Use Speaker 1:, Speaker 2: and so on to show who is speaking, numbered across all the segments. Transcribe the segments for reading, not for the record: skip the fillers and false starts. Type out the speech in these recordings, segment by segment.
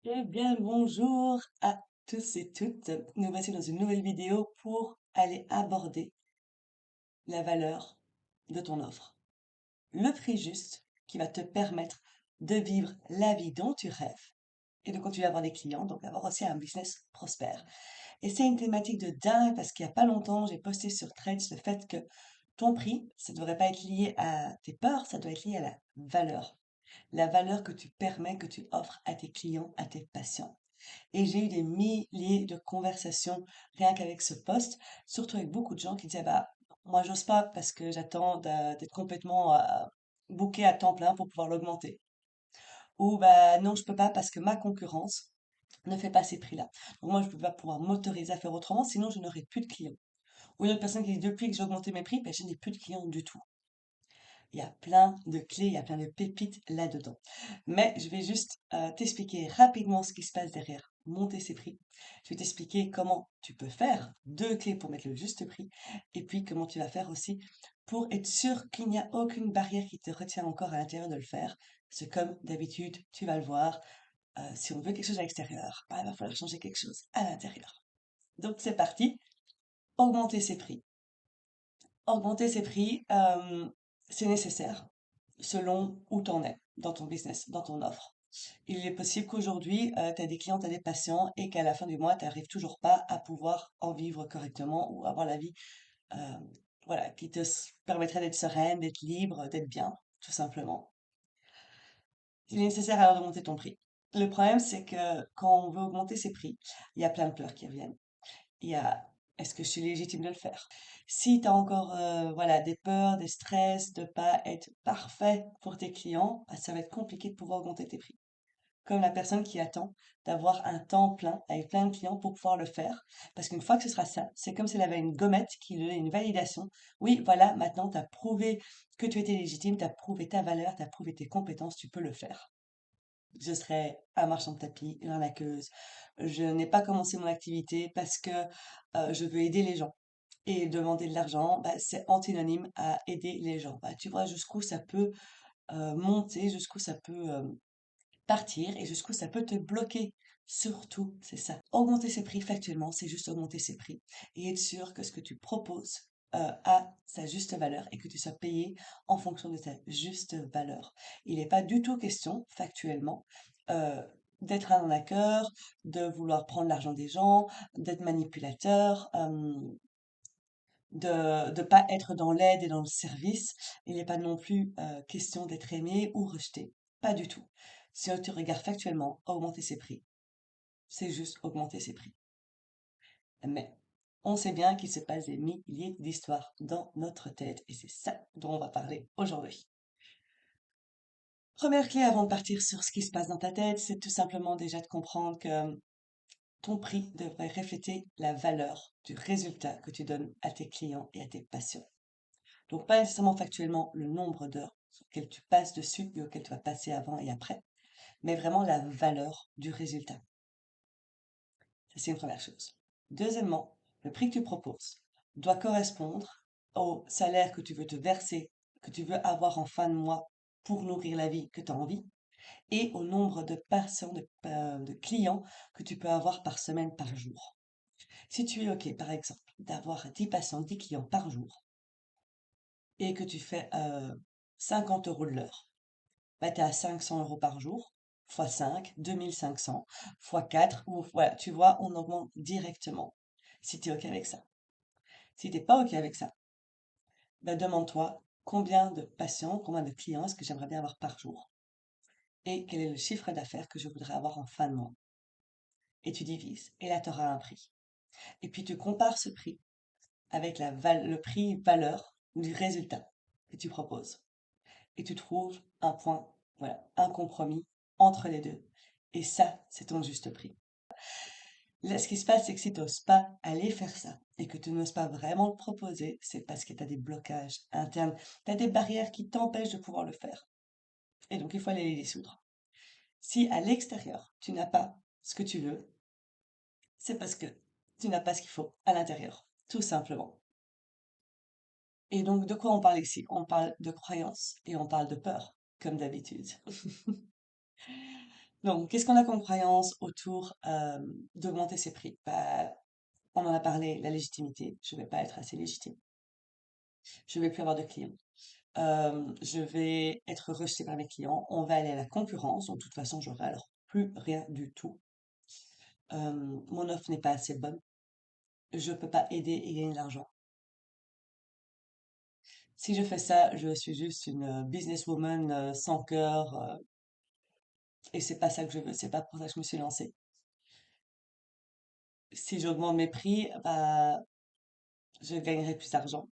Speaker 1: Eh bien, bonjour à tous et toutes. Nous voici dans une nouvelle vidéo pour aller aborder la valeur de ton offre. Le prix juste qui va te permettre de vivre la vie dont tu rêves et de continuer à avoir des clients, donc avoir aussi un business prospère. Et c'est une thématique de dingue parce qu'il n'y a pas longtemps, j'ai posté sur Threads le fait que ton prix, ça ne devrait pas être lié à tes peurs, ça doit être lié à la valeur. La valeur que tu permets, que tu offres à tes clients, à tes patients. Et j'ai eu des milliers de conversations rien qu'avec ce poste, surtout avec beaucoup de gens qui disaient, bah, moi, j'ose pas parce que j'attends d'être complètement booké à temps plein pour pouvoir l'augmenter. Ou, bah, non, je peux pas parce que ma concurrence ne fait pas ces prix-là. Donc, moi, je peux pas pouvoir m'autoriser à faire autrement, sinon je n'aurai plus de clients. Ou une autre personne qui dit, depuis que j'ai augmenté mes prix, ben, je n'ai plus de clients du tout. Il y a plein de clés, il y a plein de pépites là-dedans. Mais je vais juste t'expliquer rapidement ce qui se passe derrière monter ses prix. Je vais t'expliquer comment tu peux faire, deux clés pour mettre le juste prix, et puis comment tu vas faire aussi pour être sûr qu'il n'y a aucune barrière qui te retient encore à l'intérieur de le faire. C'est comme d'habitude, tu vas le voir, si on veut quelque chose à l'extérieur, bah, il va falloir changer quelque chose à l'intérieur. Donc c'est parti, augmenter ses prix. Augmenter ses prix, c'est nécessaire selon où tu en es dans ton business, dans ton offre. Il est possible qu'aujourd'hui, tu as des clients, tu as des patients et qu'à la fin du mois, tu n'arrives toujours pas à pouvoir en vivre correctement ou avoir la vie euh, voilà, qui permettrait d'être sereine, d'être libre, d'être bien, tout simplement. Il est nécessaire alors de monter ton prix. Le problème, c'est que quand on veut augmenter ses prix, il y a plein de peurs qui reviennent. Il y a est-ce que je suis légitime de le faire? Si tu as encore voilà, des peurs, des stress, de pas être parfait pour tes clients, bah, ça va être compliqué de pouvoir augmenter tes prix. Comme la personne qui attend d'avoir un temps plein avec plein de clients pour pouvoir le faire. Parce qu'une fois que ce sera ça, c'est comme s'il avait une gommette qui lui donne une validation. Oui, voilà, maintenant tu as prouvé que tu étais légitime, tu as prouvé ta valeur, tu as prouvé tes compétences, tu peux le faire. Je serais un marchand de tapis, une arnaqueuse. Je n'ai pas commencé mon activité parce que je veux aider les gens. Et demander de l'argent, bah, c'est antinonyme à aider les gens. Bah, tu vois jusqu'où ça peut monter, jusqu'où ça peut partir et jusqu'où ça peut te bloquer. Surtout, c'est ça. Augmenter ses prix factuellement, c'est juste augmenter ses prix et être sûr que ce que tu proposes a sa juste valeur et que tu sois payé en fonction de ta juste valeur. Il n'est pas du tout question, factuellement, euh, d'être un arnaqueur, de vouloir prendre l'argent des gens, d'être manipulateur, de ne pas être dans l'aide et dans le service. Il n'est pas non plus question d'être aimé ou rejeté. Pas du tout. Si tu regardes factuellement, augmenter ses prix, c'est juste augmenter ses prix. Mais on sait bien qu'il se passe des milliers d'histoires dans notre tête et c'est ça dont on va parler aujourd'hui. Première clé avant de partir sur ce qui se passe dans ta tête, c'est tout simplement déjà de comprendre que ton prix devrait refléter la valeur du résultat que tu donnes à tes clients et à tes patients. Donc pas nécessairement factuellement le nombre d'heures auxquelles tu passes dessus et auxquelles tu vas passer avant et après, mais vraiment la valeur du résultat. Ça, c'est une première chose. Deuxièmement, le prix que tu proposes doit correspondre au salaire que tu veux te verser, que tu veux avoir en fin de mois pour nourrir la vie que tu as envie, et au nombre de patients, de clients que tu peux avoir par semaine, par jour. Si tu es OK, par exemple, d'avoir 10 patients, 10 clients par jour, et que tu fais 50 euros de l'heure, bah, tu es à 500 euros par jour, fois 5, 2500, fois 4, ou voilà, tu vois, on augmente directement, si tu es OK avec ça. Si tu n'es pas OK avec ça, bah, demande-toi combien de patients, combien de clients est-ce que j'aimerais bien avoir par jour et quel est le chiffre d'affaires que je voudrais avoir en fin de mois. Et tu divises, et là, tu auras un prix. Et puis tu compares ce prix avec le prix valeur du résultat que tu proposes. Et tu trouves un point, voilà, un compromis entre les deux. Et ça, c'est ton juste prix. Là, ce qui se passe, c'est que si tu n'oses pas aller faire ça et que tu n'oses pas vraiment le proposer, c'est parce que tu as des blocages internes, tu as des barrières qui t'empêchent de pouvoir le faire. Et donc, il faut aller les dissoudre. Si à l'extérieur, tu n'as pas ce que tu veux, c'est parce que tu n'as pas ce qu'il faut à l'intérieur, tout simplement. Et donc, de quoi on parle ici? On parle de croyances et on parle de peur, comme d'habitude. Donc, qu'est-ce qu'on a comme croyance autour d'augmenter ses prix? Bah, on en a parlé, la légitimité. Je vais pas être assez légitime. Je vais plus avoir de clients. Je vais être rejeté par mes clients. On va aller à la concurrence. Donc, de toute façon, j'aurai alors plus rien du tout. Mon offre n'est pas assez bonne. Je peux pas aider et gagner de l'argent. Si je fais ça, je suis juste une businesswoman sans cœur et c'est pas ça que je veux. C'est pas pour ça que je me suis lancée. Si j'augmente mes prix, bah, je gagnerai plus d'argent.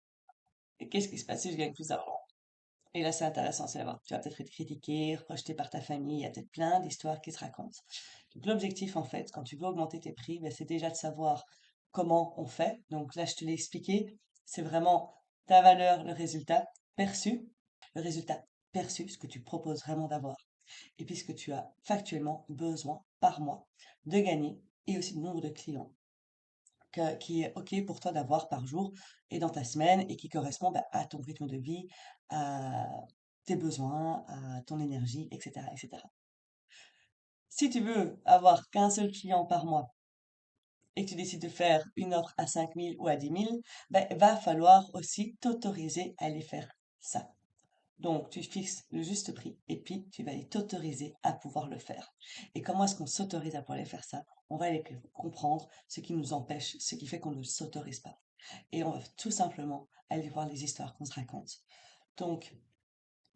Speaker 1: Et qu'est-ce qui se passe si je gagne plus d'argent? Et là, c'est intéressant, c'est voir. Tu vas peut-être être critiqué, rejeté par ta famille. Il y a peut-être plein d'histoires qui se racontent. Donc, l'objectif, en fait, quand tu veux augmenter tes prix, ben, c'est déjà de savoir comment on fait. Donc là, je te l'ai expliqué. C'est vraiment ta valeur, le résultat perçu. Le résultat perçu, ce que tu proposes vraiment d'avoir. Et puis, ce que tu as factuellement besoin par mois de gagner et aussi le nombre de clients qui est OK pour toi d'avoir par jour et dans ta semaine et qui correspond bah, à ton rythme de vie, à tes besoins, à ton énergie, etc., etc. Si tu veux avoir qu'un seul client par mois et que tu décides de faire une offre à 5 000 ou à 10 000, ben, va falloir aussi t'autoriser à aller faire ça. Donc, tu fixes le juste prix et puis tu vas aller t'autoriser à pouvoir le faire. Et comment est-ce qu'on s'autorise à pouvoir aller faire ça? On va aller comprendre ce qui nous empêche, ce qui fait qu'on ne s'autorise pas. Et on va tout simplement aller voir les histoires qu'on se raconte. Donc,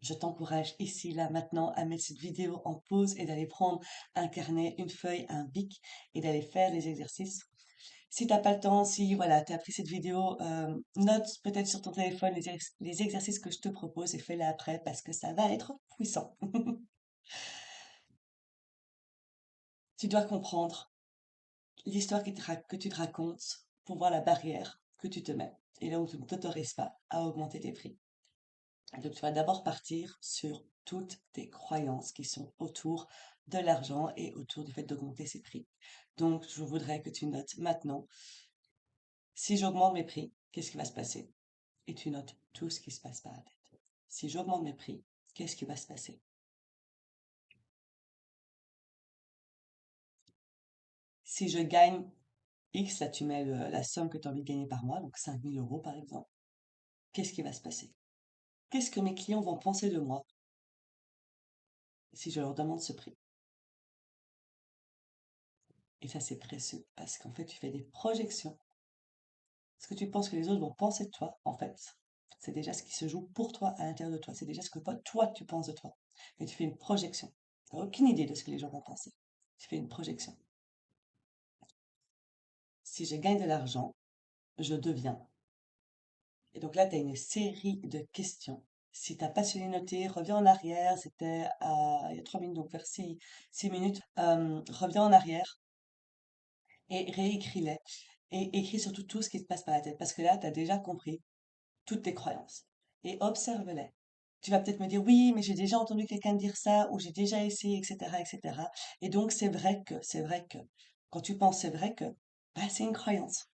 Speaker 1: je t'encourage ici, là, maintenant à mettre cette vidéo en pause et d'aller prendre un carnet, une feuille, un bic et d'aller faire les exercices. Si t'as pas le temps, si voilà, t'as pris cette vidéo, note peut-être sur ton téléphone les exercices que je te propose et fais-les après parce que ça va être puissant. Tu dois comprendre l'histoire que tu te racontes pour voir la barrière que tu te mets et là où tu ne t'autorises pas à augmenter tes prix. Donc, tu vas d'abord partir sur toutes tes croyances qui sont autour de l'argent et autour du fait d'augmenter ses prix. Donc, je voudrais que tu notes maintenant, si j'augmente mes prix, qu'est-ce qui va se passer? Et tu notes tout ce qui se passe par la tête. Si j'augmente mes prix, qu'est-ce qui va se passer? Si je gagne X, là tu mets la somme que tu as envie de gagner par mois, donc 5 000 € par exemple, qu'est-ce qui va se passer? Qu'est-ce que mes clients vont penser de moi si je leur demande ce prix? Et ça, c'est précieux parce qu'en fait, tu fais des projections. Ce que tu penses que les autres vont penser de toi, en fait, c'est déjà ce qui se joue pour toi à l'intérieur de toi. C'est déjà ce que toi, tu penses de toi. Mais tu fais une projection. Tu n'as aucune idée de ce que les gens vont penser. Tu fais une projection. Si je gagne de l'argent, je deviens. Et donc là, tu as une série de questions. Si t'as pas su les noter, reviens en arrière. C'était il y a 3 minutes, donc vers 6 minutes. Reviens en arrière et réécris-les. Et écris surtout tout ce qui te passe par la tête. Parce que là, tu as déjà compris toutes tes croyances. Et observe-les. Tu vas peut-être me dire, oui, mais j'ai déjà entendu quelqu'un dire ça, ou j'ai déjà essayé, etc., etc. Et cetera. Et donc, c'est vrai que, quand tu penses c'est vrai que, bah, c'est une croyance.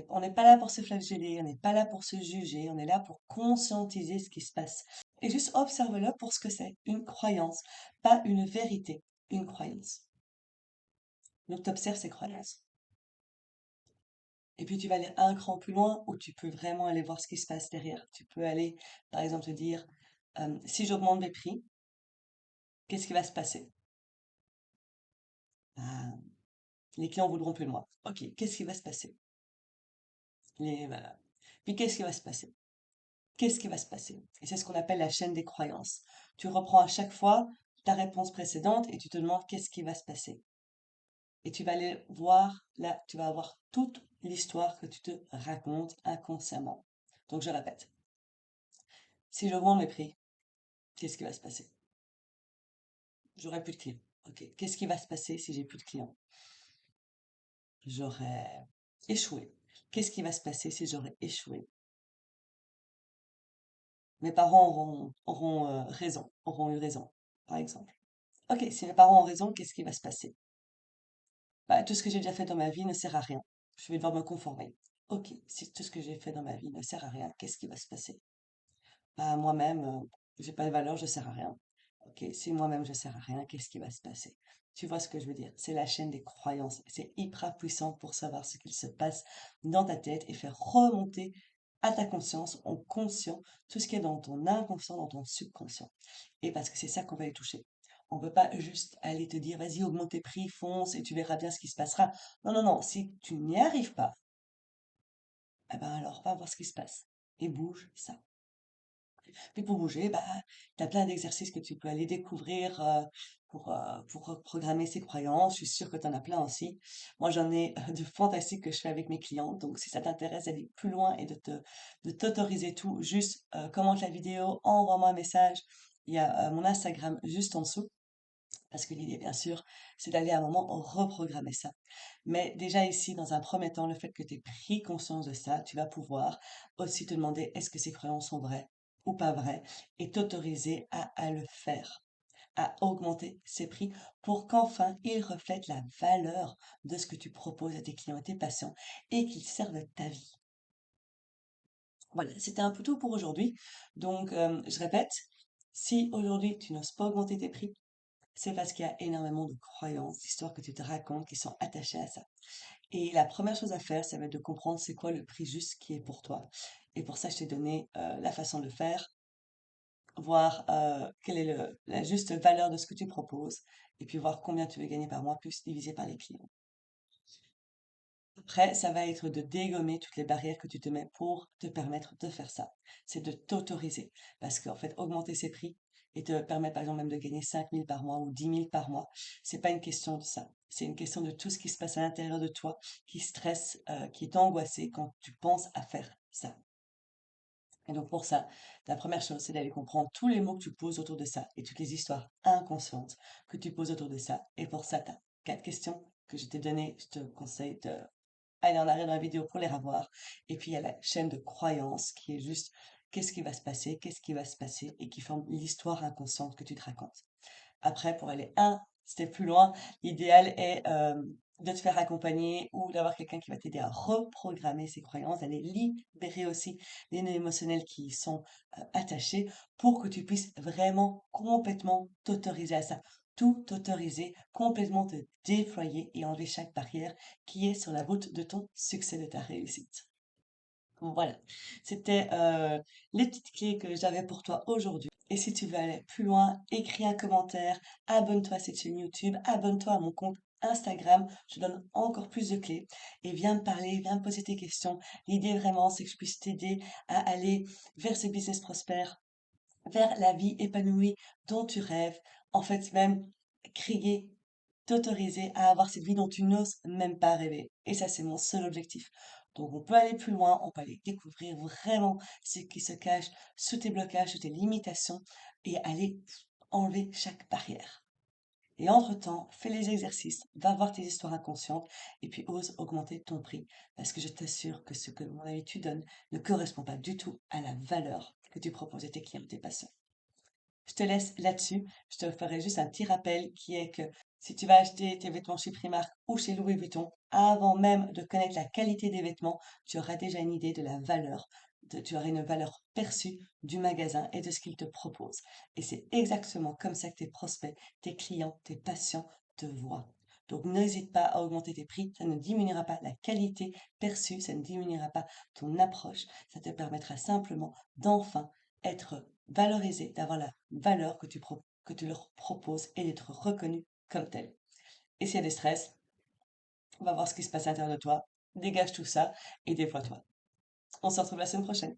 Speaker 1: On n'est pas là pour se flageller, on n'est pas là pour se juger, on est là pour conscientiser ce qui se passe. Et juste observe-le pour ce que c'est, une croyance, pas une vérité, une croyance. Donc, tu observes ces croyances. Et puis, tu vas aller un cran plus loin où tu peux vraiment aller voir ce qui se passe derrière. Tu peux aller, par exemple, te dire, si j'augmente mes prix, qu'est-ce qui va se passer? Ah, les clients voudront plus de moi. Ok, qu'est-ce qui va se passer? Voilà. Puis, qu'est-ce qui va se passer? Qu'est-ce qui va se passer? Et c'est ce qu'on appelle la chaîne des croyances. Tu reprends à chaque fois ta réponse précédente et tu te demandes qu'est-ce qui va se passer. Et tu vas aller voir, là, tu vas avoir toute l'histoire que tu te racontes inconsciemment. Donc je répète, si j'augmente mes prix, qu'est-ce qui va se passer? J'aurai plus de clients. Ok, qu'est-ce qui va se passer si j'ai plus de clients? J'aurai échoué. Qu'est-ce qui va se passer si j'aurais échoué? Mes parents auront raison, auront eu raison, par exemple. Ok, si mes parents ont raison, qu'est-ce qui va se passer? Bah, tout ce que j'ai déjà fait dans ma vie ne sert à rien. Je vais devoir me conformer. Ok, si tout ce que j'ai fait dans ma vie ne sert à rien, qu'est-ce qui va se passer? Bah, moi-même, j'ai pas de valeur, je sers à rien. Ok, si moi-même je sers à rien, qu'est-ce qui va se passer? Tu vois ce que je veux dire? C'est la chaîne des croyances. C'est hyper puissant pour savoir ce qu'il se passe dans ta tête et faire remonter à ta conscience, en conscient, tout ce qui est dans ton inconscient, dans ton subconscient. Et parce que c'est ça qu'on va aller toucher. On peut pas juste aller te dire, vas-y, augmente tes prix, fonce et tu verras bien ce qui se passera. Non, non, non. Si tu n'y arrives pas, eh ben alors va voir ce qui se passe et bouge ça. Puis pour bouger, bah, tu as plein d'exercices que tu peux aller découvrir pour reprogrammer ses croyances. Je suis sûre que tu en as plein aussi. Moi, j'en ai de fantastiques que je fais avec mes clientes. Donc, si ça t'intéresse d'aller plus loin et de t'autoriser tout, juste commente la vidéo, envoie-moi un message. Il y a mon Instagram juste en dessous. Parce que l'idée, bien sûr, c'est d'aller à un moment reprogrammer ça. Mais déjà ici, dans un premier temps, le fait que tu aies pris conscience de ça, tu vas pouvoir aussi te demander est-ce que ces croyances sont vraies ou pas vraies et t'autoriser à le faire, à augmenter ces prix pour qu'enfin ils reflètent la valeur de ce que tu proposes à tes clients et tes patients et qu'ils servent ta vie. Voilà, c'était un peu tout pour aujourd'hui. Donc, je répète, si aujourd'hui tu n'oses pas augmenter tes prix, c'est parce qu'il y a énormément de croyances, d'histoires que tu te racontes qui sont attachées à ça. Et la première chose à faire, ça va être de comprendre c'est quoi le prix juste qui est pour toi. Et pour ça, je t'ai donné la façon de le faire, voir quelle est la juste valeur de ce que tu proposes, et puis voir combien tu veux gagner par mois, plus divisé par les clients. Après, ça va être de dégommer toutes les barrières que tu te mets pour te permettre de faire ça. C'est de t'autoriser. Parce qu'en fait, augmenter ses prix et te permettre, par exemple, même de gagner 5 000 par mois ou 10 000 par mois, c'est pas une question de ça. C'est une question de tout ce qui se passe à l'intérieur de toi, qui stresse, qui est angoissé quand tu penses à faire ça. Et donc pour ça, la première chose, c'est d'aller comprendre tous les mots que tu poses autour de ça et toutes les histoires inconscientes que tu poses autour de ça. Et pour ça, tu as 4 questions que je t'ai données. Je te conseille de aller en arrière dans la vidéo pour les revoir. Et puis il y a la chaîne de croyances qui est juste qu'est-ce qui va se passer et qui forme l'histoire inconsciente que tu te racontes. Après, pour aller un step plus loin, l'idéal est de te faire accompagner ou d'avoir quelqu'un qui va t'aider à reprogrammer ces croyances, d'aller libérer aussi les nœuds émotionnels qui y sont attachés pour que tu puisses vraiment complètement t'autoriser à ça. Tout autoriser, complètement te déployer et enlever chaque barrière qui est sur la route de ton succès, de ta réussite. Voilà, c'était les petites clés que j'avais pour toi aujourd'hui. Et si tu veux aller plus loin, écris un commentaire, abonne-toi à cette chaîne YouTube, abonne-toi à mon compte Instagram, je donne encore plus de clés et viens me parler, viens me poser tes questions. L'idée vraiment, c'est que je puisse t'aider à aller vers ce business prospère, vers la vie épanouie dont tu rêves. En fait, même créer, t'autoriser à avoir cette vie dont tu n'oses même pas rêver. Et ça, c'est mon seul objectif. Donc, on peut aller plus loin, on peut aller découvrir vraiment ce qui se cache sous tes blocages, sous tes limitations et aller enlever chaque barrière. Et entre-temps, fais les exercices, va voir tes histoires inconscientes et puis ose augmenter ton prix. Parce que je t'assure que ce que, à mon avis, tu donnes ne correspond pas du tout à la valeur que tu proposes à tes clients, tes patients. Je te laisse là-dessus. Je te ferai juste un petit rappel qui est que si tu vas acheter tes vêtements chez Primark ou chez Louis Vuitton, avant même de connaître la qualité des vêtements, tu auras déjà une idée de la valeur. Tu auras une valeur perçue du magasin et de ce qu'il te propose. Et c'est exactement comme ça que tes prospects, tes clients, tes patients te voient. Donc n'hésite pas à augmenter tes prix, ça ne diminuera pas la qualité perçue, ça ne diminuera pas ton approche, ça te permettra simplement d'enfin être valorisé, d'avoir la valeur que tu leur proposes et d'être reconnu comme tel. Et s'il y a des stress, on va voir ce qui se passe à l'intérieur de toi, dégage tout ça et déploie-toi. On se retrouve la semaine prochaine.